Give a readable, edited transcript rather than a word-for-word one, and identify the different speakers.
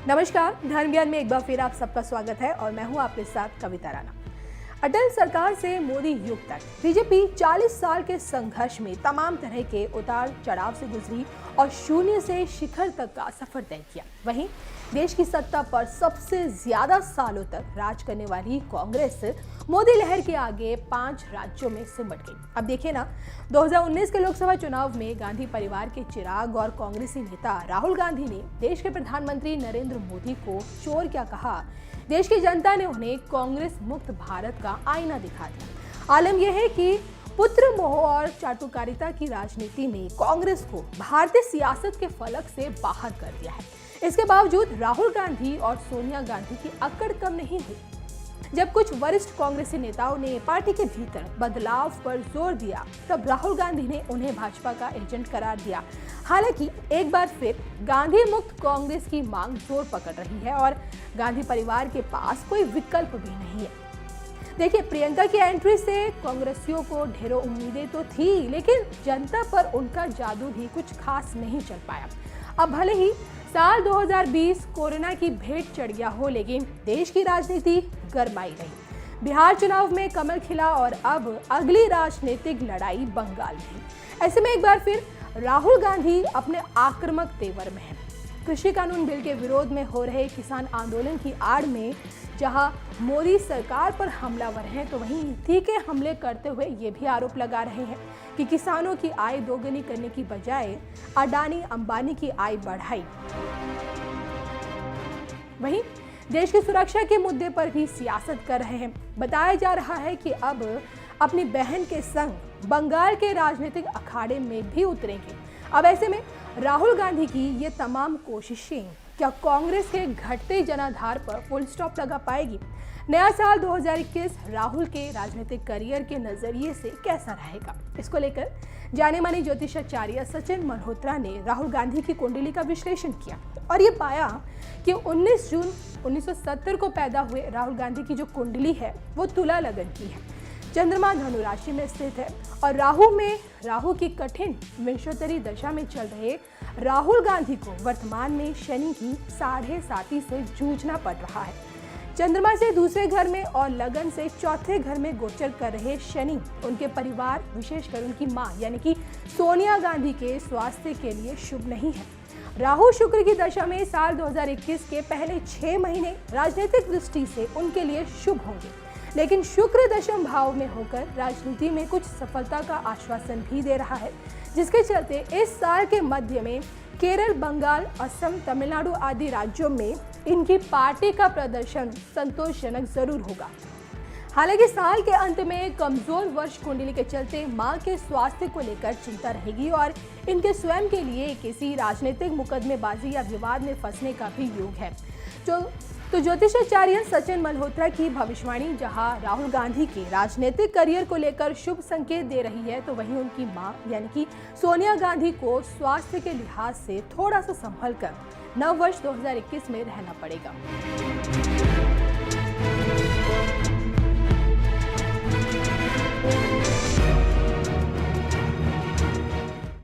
Speaker 1: नमस्कार, धर्म ज्ञान में एक बार फिर आप सबका स्वागत है और मैं हूं आपके साथ कविता राणा। अटल सरकार से मोदी युग तक बीजेपी 40 साल के संघर्ष में तमाम तरह के उतार चढ़ाव से गुजरी और शून्य से शिखर तक का सफर तय किया। वहीं देश की सत्ता पर सबसे ज्यादा सालों तक राज करने वाली कांग्रेस मोदी लहर के आगे 5 राज्यों में सिमट गई। अब देखिए ना, 2019 के लोकसभा चुनाव में गांधी परिवार के चिराग और कांग्रेसी नेता राहुल गांधी ने देश के प्रधानमंत्री नरेंद्र मोदी को चोर क्या कहा। देश की जनता ने उन्हें कांग्रेस मुक्त भारत का आईना दिखा दिया। आलम यह है कि पुत्र मोह और चाटुकारिता की राजनीति ने कांग्रेस को भारतीय सियासत के फलक से बाहर कर दिया है। इसके बावजूद राहुल गांधी और सोनिया गांधी की अकड़ कम नहीं हुई। जब कुछ वरिष्ठ कांग्रेसी नेताओं ने पार्टी के भीतर बदलाव पर जोर दिया, तब राहुल गांधी ने उन्हें भाजपा का एजेंट करार दिया। हालांकि एक बार फिर गांधी मुक्त कांग्रेस की मांग जोर पकड़ रही है और गांधी परिवार के पास कोई विकल्प भी नहीं है। देखिए, प्रियंका की एंट्री से कांग्रेसियों को ढेरों उम्मीदें तो थी, लेकिन जनता पर उनका जादू भी कुछ खास नहीं चल पाया। अब भले ही साल 2020 कोरोना की भेंट चढ़ गया हो, लेकिन देश की राजनीति गरमाई रही। बिहार चुनाव में कमल खिला और अब अगली राजनीतिक लड़ाई बंगाल में। ऐसे में एक बार फिर राहुल गांधी अपने आक्रामक तेवर में हैं। कृषि कानून बिल के विरोध में हो रहे किसान आंदोलन की आड़ में जहां मोदी सरकार पर हमलावर हैं, तो वहीं तीखे हमले करते हुए ये भी आरोप लगा रहे हैं कि किसानों की आय दोगुनी करने की बजाय अडानी अंबानी की आय बढ़ाई। वहीं देश की सुरक्षा के मुद्दे पर भी सियासत कर रहे हैं। बताया जा रहा है कि अब अपनी बहन के संग बंगाल के राजनीतिक अखाड़े में भी उतरेंगे। अब ऐसे में राहुल गांधी की ये तमाम कोशिशें क्या कांग्रेस के घटते जनाधार पर फुल स्टॉप लगा पाएगी? नया साल 2021 राहुल के राजनीतिक करियर के नजरिए से कैसा रहेगा? इसको लेकर जाने माने ज्योतिषाचार्य सचिन मल्होत्रा ने राहुल गांधी की कुंडली का विश्लेषण किया और ये पाया कि 19 जून 1970 को पैदा हुए राहुल गांधी की जो कुंडली है वो तुला लगन की है। चंद्रमा धनु राशि में स्थित है और राहु की कठिन विंशोत्तरी दशा में चल रहे राहुल गांधी को वर्तमान में शनि की 7.5 से जूझना पड़ रहा है। चंद्रमा से दूसरे घर में और लगन से चौथे घर में गोचर कर रहे शनि उनके परिवार, विशेषकर उनकी मां यानी कि सोनिया गांधी के स्वास्थ्य के लिए शुभ नहीं है। राहु शुक्र की दशा में साल 2021 के पहले 6 महीने राजनीतिक दृष्टि से उनके लिए शुभ होंगे, लेकिन शुक्र दशम भाव में होकर राजनीति में कुछ सफलता का आश्वासन भी दे रहा है, जिसके चलते इस साल के मध्य में केरल, बंगाल, असम, तमिलनाडु आदि राज्यों में इनकी पार्टी का प्रदर्शन संतोषजनक जरूर होगा। हालांकि साल के अंत में कमजोर वर्ष कुंडली के चलते मां के स्वास्थ्य को लेकर चिंता रहेगी और इनके स्वयं के लिए किसी राजनीतिक मुकदमेबाजी या विवाद में फंसने का भी योग है। तो ज्योतिषाचार्य सचिन मल्होत्रा की भविष्यवाणी जहां राहुल गांधी के राजनीतिक करियर को लेकर शुभ संकेत दे रही है, तो वहीं उनकी मां यानी कि सोनिया गांधी को स्वास्थ्य के लिहाज से थोड़ा सा संभल कर नव वर्ष 2021 में रहना पड़ेगा।